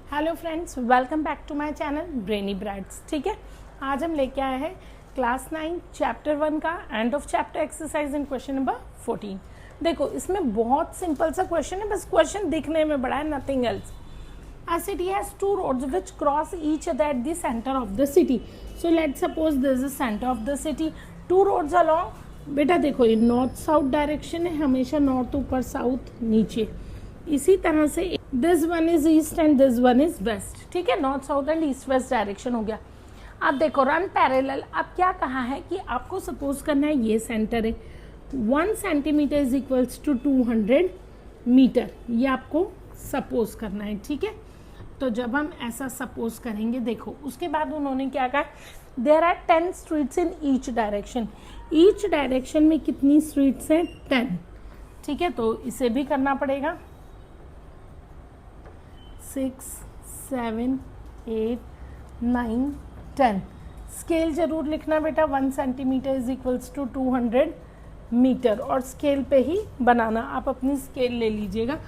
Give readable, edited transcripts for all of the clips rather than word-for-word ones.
Hello friends, welcome back to my channel Brainy Brights. ठीक है, आज हम लेके आए हैं क्लास 9 चैप्टर 1 का end of chapter exercise in question number 14। देखो, इसमें बहुत सिंपल सा क्वेश्चन है, बस क्वेश्चन दिखने में बड़ा है, nothing else. A city has two roads which cross each other at the center of the city. So let's suppose this is center of the city. Two roads along. बेटा देखो, ये north south direction है, हमेशा north ऊपर south नीचे। इसी तरह से this one is east and this one is west. ठीक है, north south and east west direction हो गया। अब देखो, रन पैरेलल। अब क्या कहा है कि आपको सपोज करना है ये सेंटर है, 1 centimetre is equals to 200 metre. ये आपको सपोज करना है। ठीक है, तो जब हम ऐसा सपोज करेंगे, देखो उसके बाद उन्होंने क्या कहा, there are 10 streets in each direction. Each direction में कितनी स्ट्रीट्स हैं? 10। ठीक है, तो इसे भी करना पड़ेगा। 6, 7, 8, 9, 10। स्केल जरूर लिखना बेटा, 1 centimetre is equals to 200 metre, और स्केल पे ही बनाना। आप अपनी स्केल ले लीजिएगा।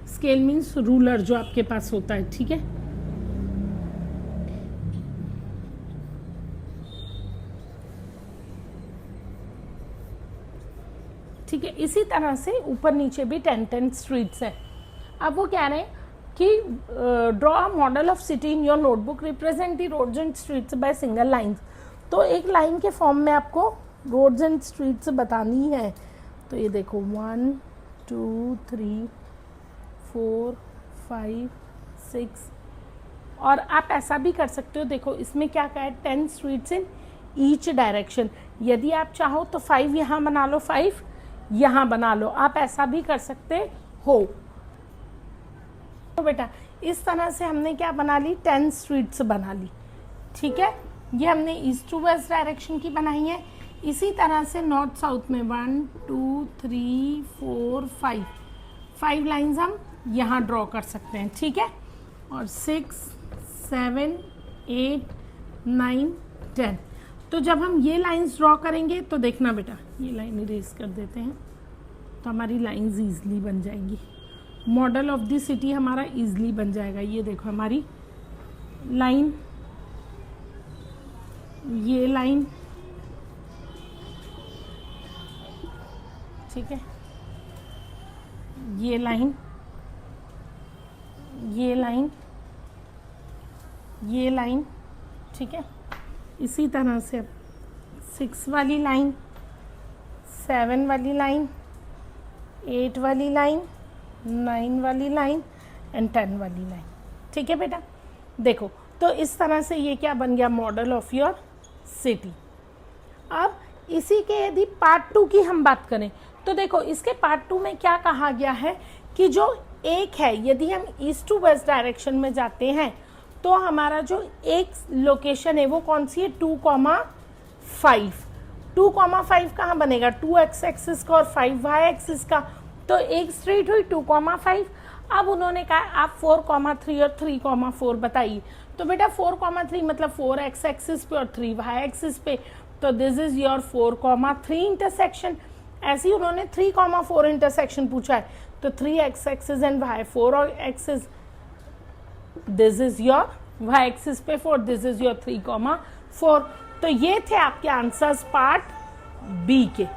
स्केल मीन्स रूलर जो आपके पास होता है। ठीक है, ठीक है, इसी तरह से ऊपर नीचे भी 10 स्ट्रीट्स हैं। अब वो कह रहे हैं कि draw a model of city in your notebook, represent the roads and streets by single lines. तो एक लाइन के फॉर्म में आपको रोड्स एंड स्ट्रीट्स बतानी है। तो ये देखो, 1, 2, 3, 4, 5, 6। और आप ऐसा भी कर सकते हो, देखो इसमें क्या कहा है, 10 स्ट्रीट्स इन ईच डायरेक्शन। यदि आप चाहो तो 5 यहाँ बना लो, 5 यहाँ बना लो, आप ऐसा भी कर सकते हो। तो बेटा इस तरह से हमने क्या बना ली, 10 स्ट्रीट्स बना ली। ठीक है, ये हमने ईस्ट टू वेस्ट डायरेक्शन की बनाई है। इसी तरह से नॉर्थ साउथ में 1, 2, 3, 4, 5 लाइन्स हम यहाँ ड्रॉ कर सकते हैं। ठीक है, और 6, 7, 8, 9, 10। तो जब हम ये लाइंस ड्रॉ करेंगे तो देखना बेटा, ये लाइन इरेज कर देते हैं तो हमारी लाइंस ईजिली बन जाएंगी। मॉडल ऑफ द सिटी हमारा ईजिली बन जाएगा। ये देखो हमारी लाइन, ये लाइन, ठीक है, ये लाइन, ये लाइन, ये लाइन। ठीक है, इसी तरह से 6 वाली लाइन, 7 वाली लाइन, 8 वाली लाइन, 9 वाली लाइन एंड 10 वाली लाइन। ठीक है बेटा, देखो तो इस तरह से ये क्या बन गया, मॉडल ऑफ योर सिटी। अब इसी के यदि पार्ट 2 की हम बात करें तो देखो, इसके पार्ट 2 में क्या कहा गया है कि जो एक है, यदि हम ईस्ट टू वेस्ट डायरेक्शन में जाते हैं तो हमारा जो एक लोकेशन है वो कौन सी है, 2,5। 2,5 कहाँ बनेगा, 2 एक्स एक्सिस का और 5 वाई एक्सिस का। तो एक स्ट्रीट हुई 2,5। अब उन्होंने कहा आप 4,3 और 3,4 बताइए। तो बेटा 4,3 मतलब 4 एक्स एक्सिस पे और 3 वाई एक्सिस पे। तो दिस इज योर 4,3 इंटरसेक्शन। ऐसे ही उन्होंने 3,4 इंटरसेक्शन पूछा है, तो 3 x axis and y 4 axis. This is your y axis पे 4, दिस इज योर 3,4। तो ये थे आपके आंसर्स पार्ट बी के।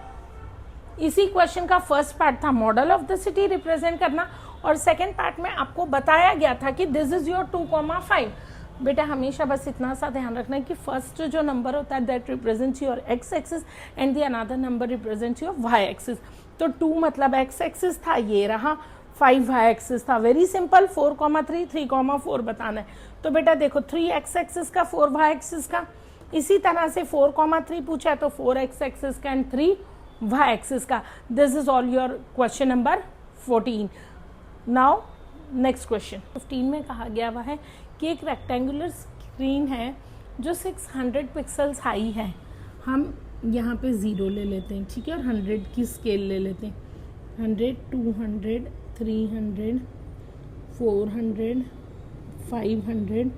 इसी क्वेश्चन का फर्स्ट पार्ट था model of the city represent करना, और सेकेंड पार्ट में आपको बताया गया था कि दिस इज योर 2,5। बेटा हमेशा बस इतना सा ध्यान रखना है कि फर्स्ट जो नंबर होता है that represents your x axis and the another number represents your y axis. तो 2 मतलब एक्स एक्सिस था, ये रहा, 5 वाई एक्सिस था। वेरी सिंपल, 4,3, 3,4 बताना है। तो बेटा देखो, 3 एक्स एक्सिस का, 4 वाई एक्सिस का। इसी तरह से 4,3 पूछा है तो 4 एक्स एक्सिस का एंड 3 वाई एक्सिस का। This is all your question number 14। Now next question 15 में कहा गया हुआ है कि एक रेक्टेंगुलर स्क्रीन है जो 600 पिक्सल्स हाई है। हम यहाँ पे 0 ले लेते हैं, ठीक है, और 100 की स्केल ले लेते हैं। 100, 200, 300, 400, 500,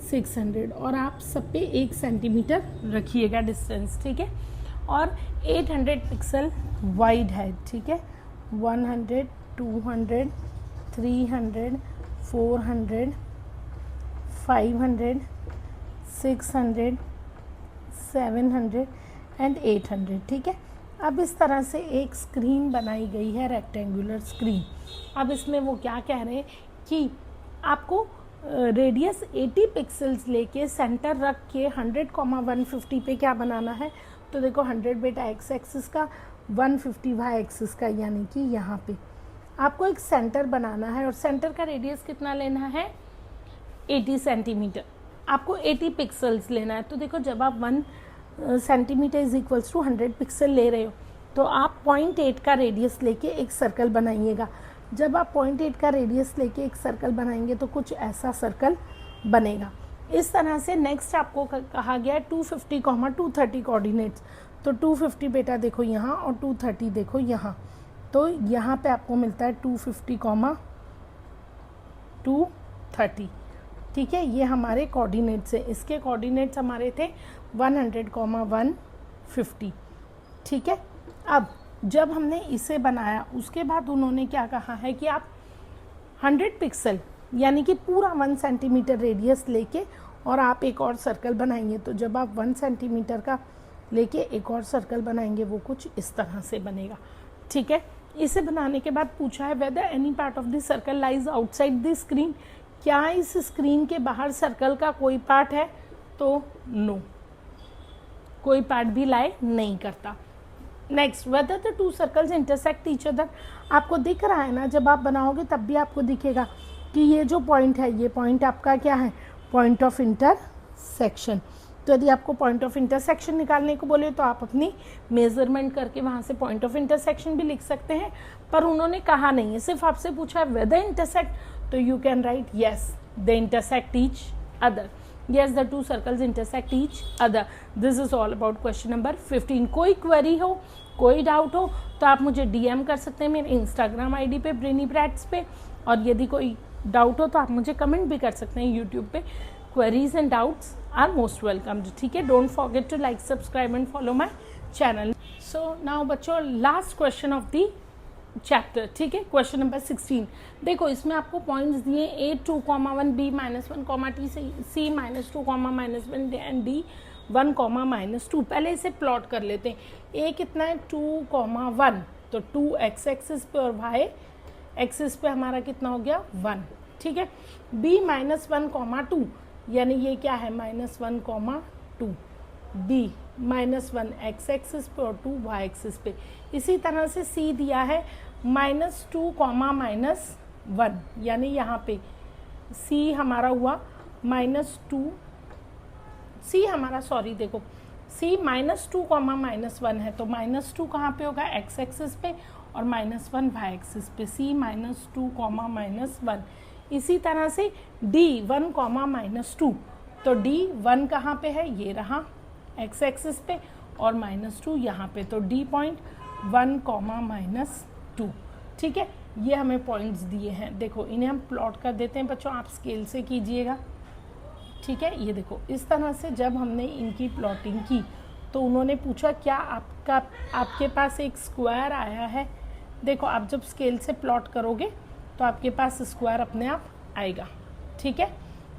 600, और आप सब पे 1 सेंटीमीटर रखिएगा डिस्टेंस। ठीक है, और 800 पिक्सल वाइड है। ठीक है, 100, 200, 300, 400, 500, 600, 700 एंड 800। ठीक है, अब इस तरह से एक स्क्रीन बनाई गई है, रेक्टेंगुलर स्क्रीन। अब इसमें वो क्या कह रहे हैं कि आपको रेडियस 80 पिक्सल्स लेके सेंटर रख के 100,150 पे क्या बनाना है। तो देखो 100 बेटा एक्स एक्सिस का, 150 वाई एक्सिस का, यानी कि यहाँ पे आपको एक सेंटर बनाना है और सेंटर का रेडियस कितना लेना है 80 सेंटीमीटर। आपको 80 पिक्सल्स लेना है। तो देखो जब आप 1 centimetre is equals to 100 pixel ले रहे हो तो आप 0.8 का रेडियस लेके एक सर्कल बनाइएगा। जब आप 0.8 का रेडियस लेके एक सर्कल बनाएंगे तो कुछ ऐसा सर्कल बनेगा। इस तरह से नेक्स्ट आपको कहा गया है 250, 230 कोऑर्डिनेट्स। तो 250 बेटा देखो यहाँ और 230 देखो यहाँ। तो यहाँ पे आपको मिलता है 250, 230। ठीक है, ये हमारे कोऑर्डिनेट्स है। इसके कोऑर्डिनेट्स हमारे थे 100, 150। ठीक है, अब जब हमने इसे बनाया उसके बाद उन्होंने क्या कहा है कि आप 100 पिक्सल यानी कि पूरा 1 सेंटीमीटर रेडियस लेके और आप एक और सर्कल बनाएंगे। तो जब आप 1 सेंटीमीटर का लेके एक और सर्कल बनाएंगे वो कुछ इस तरह से बनेगा। ठीक है, इसे बनाने के बाद पूछा है whether any part of the circle lies outside the screen. क्या इस स्क्रीन के बाहर सर्कल का कोई पार्ट है? तो नो, कोई पार्ट भी लाई नहीं करता। Next, whether the two circles intersect each other. आपको दिख रहा है ना, जब आप बनाओगे तब भी आपको दिखेगा कि ये जो पॉइंट है ये पॉइंट आपका क्या है, पॉइंट ऑफ इंटरसेक्शन। तो यदि आपको पॉइंट ऑफ इंटरसेक्शन निकालने को बोले तो आप अपनी मेजरमेंट करके वहाँ से पॉइंट ऑफ इंटरसेक्शन भी लिख सकते हैं, पर उन्होंने कहा नहीं है, सिर्फ आपसे पूछा है वेदर इंटरसेक्ट। तो you can write yes they intersect each other. Yes, the two circles intersect each other. This is all about question number 15. कोई क्वेरी हो, कोई डाउट हो तो आप मुझे DM कर सकते हैं मेरे इंस्टाग्राम ID पे ब्रेनीब्रैट्स पे, और यदि कोई डाउट हो तो आप मुझे कमेंट भी कर सकते हैं यूट्यूब पे। Queries and doubts are most welcome. ठीक है, don't forget to like, subscribe and follow my channel. So now बच्चों, last question of the chapter. ठीक है, क्वेश्चन नंबर 16। देखो इसमें आपको पॉइंट्स दिए A2, 1, B -1, T, C -2, -1 and D 1, -2। पहले इसे प्लॉट कर लेते हैं। A कितना है 2, 1, तो 2 x एक्सिस पे और y एक्सिस पे हमारा कितना हो गया 1। ठीक है, B -1, 2 यानी ये क्या है -1, 2। B -1 x एक्सिस पे और 2 y एक्सिस पे। इसी तरह से C दिया है -2, -1 यानी यहाँ पे C हमारा हुआ -2, C हमारा सॉरी देखो C -2, -1 है, तो -2 कहाँ पे होगा x एक्सिस पे और -1 y एक्सिस पे। C -2, -1। इसी तरह से D 1, -2, तो D 1 कहाँ पे है, ये रहा x एक्सिस पे और -2 यहाँ पे, तो D पॉइंट 1, -2। ठीक है, ये हमें पॉइंट्स दिए हैं। देखो इन्हें हम प्लॉट कर देते हैं बच्चों, आप स्केल से कीजिएगा। ठीक है, ये देखो इस तरह से जब हमने इनकी प्लॉटिंग की तो उन्होंने पूछा क्या आपके पास एक स्क्वायर आया है। देखो आप जब स्केल से प्लॉट करोगे तो आपके पास स्क्वायर अपने आप आएगा। ठीक है,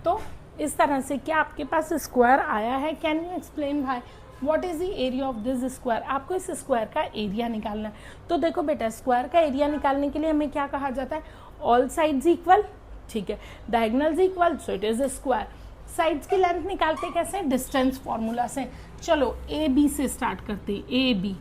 तो इस तरह से क्या आपके पास स्क्वायर आया है, कैन यू एक्सप्लेन भाई what is the area of this square. आपको इस स्क्वायर का एरिया निकालना है। तो देखो बेटा स्क्वायर का एरिया निकालने के लिए हमें क्या कहा जाता है, ऑल साइड्स इक्वल। ठीक है, diagonals equal, so it is a square. Sides की लेंथ निकालते कैसे, डिस्टेंस फॉर्मूला से। चलो AB से स्टार्ट करते हैं, AB।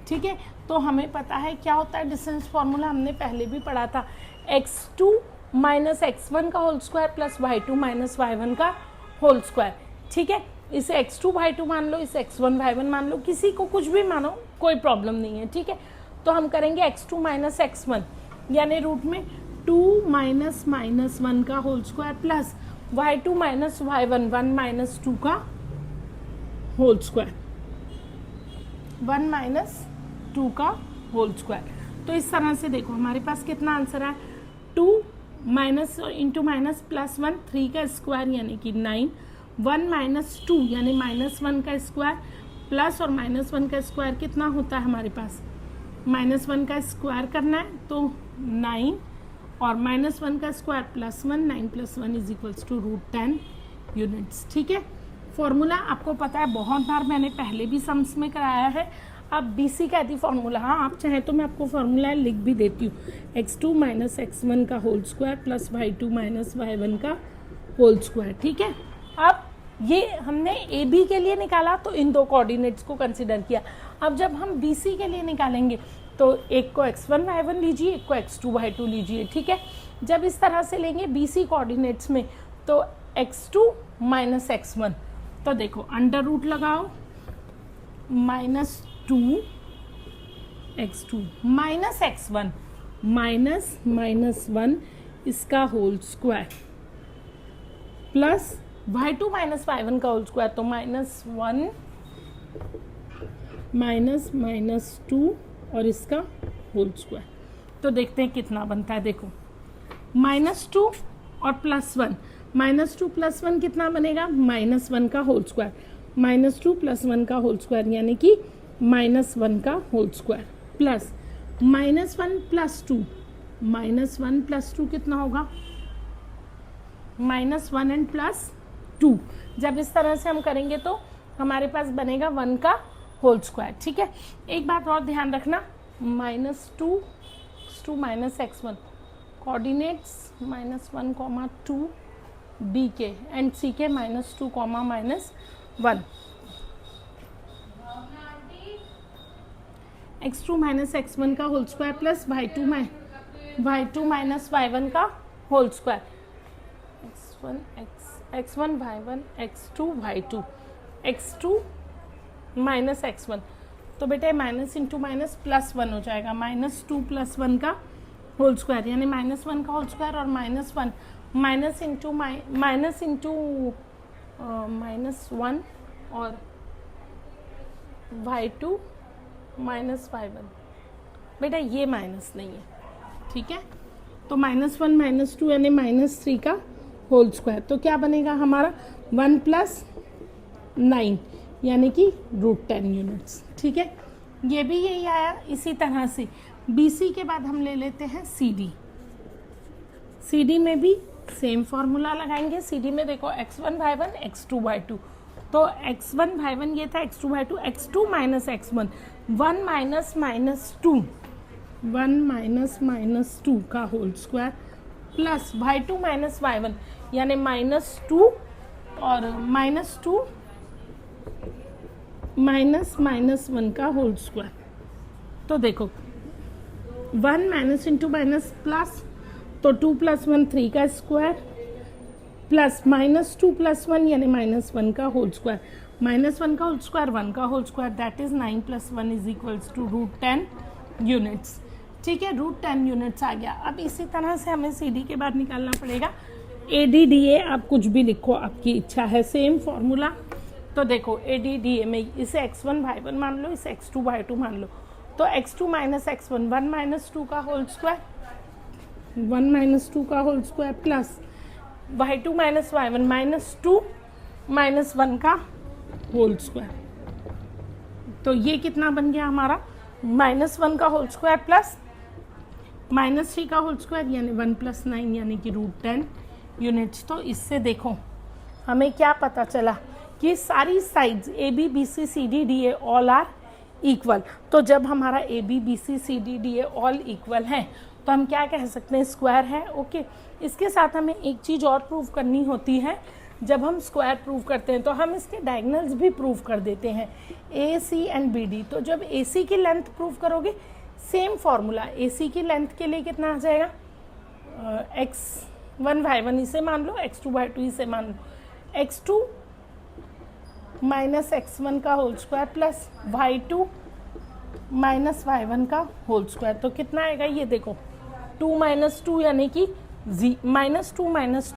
ठीक है, तो हमें पता है क्या होता है डिस्टेंस फॉर्मूला, हमने पहले भी पढ़ा था, x2 - x1 का whole square plus y2 - y1 का होल स्क्वायर। ठीक है, इसे x2 y2 मान लो, इसे x1 y1 मान लो, किसी को कुछ भी मानो कोई प्रॉब्लम नहीं है। ठीक है, तो हम करेंगे x2 - x1 यानी रूट में 2 - -1 का whole square plus y2 - y1 1 - 2 का होल स्क्वायर, 1 - 2 का होल स्क्वायर। तो इस तरह से देखो हमारे पास कितना आंसर है, 2 माइनस इंटू माइनस +1 3 का स्क्वायर यानी कि 9, 1 - 2 यानी -1 का स्क्वायर प्लस और -1 का स्क्वायर कितना होता है हमारे पास, -1 का स्क्वायर करना है तो 9 और -1 का square +1, 9 + 1 is equals to √10 units. ठीक है, फॉर्मूला आपको पता है, बहुत बार मैंने पहले भी सम्स में कराया है। अब BC का यदि फॉर्मूला, हाँ आप चाहें तो मैं आपको फॉर्मूला लिख भी देती हूँ, x2 - x1 का whole square plus y2 - y1 का होल स्क्वायर। ठीक है, अब ये हमने AB के लिए निकाला तो इन दो कोऑर्डिनेट्स को कंसिडर किया। अब जब हम BC के लिए निकालेंगे तो एक को x1 y1 लीजिए, एक को x2 y2 लीजिए। ठीक है, जब इस तरह से लेंगे BC कोऑर्डिनेट्स में तो x2 - x1, तो देखो अंडर रूट लगाओ, -2 x2 -x1 -1 इसका whole square plus y2 - y1 का होल स्क्वायर, तो -1 -2 और इसका होल स्क्वायर। तो देखते हैं कितना बनता है। देखो -2 और +1, -2 + 1 कितना बनेगा, -1 का होल स्क्वायर, -2 + 1 का होल स्क्वायर यानी कि -1 का होल स्क्वायर प्लस -1 + 2, -1 + 2 कितना होगा, -1 एंड +2। जब इस तरह से हम करेंगे तो हमारे पास बनेगा 1 का होल स्क्वायर। ठीक है, एक बात और ध्यान रखना, -2 -x1 कोऑर्डिनेट्स -1, 2 B के एंड C के -2, -1, x2 - x1 का whole square plus y2 - y1 का whole square, x1 y1 x2 y2, x2 - x1, तो बेटे माइनस इंटू माइनस +1 हो जाएगा, -2 + 1 का होल स्क्वायर यानी -1 का होल स्क्वायर और -1 माइनस इंटू -1 और y2 - y1, बेटा ये माइनस नहीं है। ठीक है, तो -1 -2 यानी -3 का होल स्क्वायर, तो क्या बनेगा हमारा 1 + 9 यानी कि √10 यूनिट्स। ठीक है, ये भी यही आया। इसी तरह से BC के बाद हम ले लेते हैं CD। CD में भी सेम फॉर्मूला लगाएंगे। CD में देखो x1 y1 x2 y2, तो x1 y1 ये था, x2 y2, x2 - x1 1 - -2 का whole square plus y2 - y1 यानी -2 और -2 -1 का होल स्क्वायर। तो देखो 1 माइनस इंटू माइनस प्लस, तो 2 + 1 3 का स्क्वायर प्लस -2 + 1 यानी -1 का होल स्क्वायर, -1 का होल स्क्वायर 1 का whole square, that is 9 + 1 is equals to √10 units. ठीक है, √10 यूनिट्स आ गया। अब इसी तरह से हमें CD के बाद निकालना पड़ेगा ADDA, आप कुछ भी लिखो, आपकी इच्छा है, सेम फॉर्मूला। तो देखो ADDA में इसे x1 y1 मान लो, इसे x2 y2 मान लो, तो x2 - x1 1 - 2 का होल स्क्वायर, 1 - 2 का whole square plus y2 - y1 -2 -1 का होल स्क्वायर। तो ये कितना बन गया हमारा, -1 का होल स्क्वायर प्लस -3 का होल स्क्वायर यानी 1 + 9 यानी कि √10 यूनिट्स। तो इससे देखो हमें क्या पता चला कि सारी sides AB BC CD DA all are equal. तो जब हमारा AB BC CD DA all equal है तो हम क्या कह सकते हैं, स्क्वायर है। ओके, इसके साथ हमें एक चीज़ और प्रूव करनी होती है। जब हम स्क्वायर प्रूव करते हैं तो हम इसके डायगनल्स भी प्रूव कर देते हैं, AC एंड BD। तो जब AC की लेंथ प्रूव करोगे, सेम फॉर्मूला, AC की लेंथ के लिए कितना आ जाएगा, x1 y1 इसे मान लो, x2 y2 इसे मान लो, x2 - x1 का whole square plus y2 - y1 का होल स्क्वायर। तो कितना आएगा ये देखो, 2 - 2 यानी कि -2 -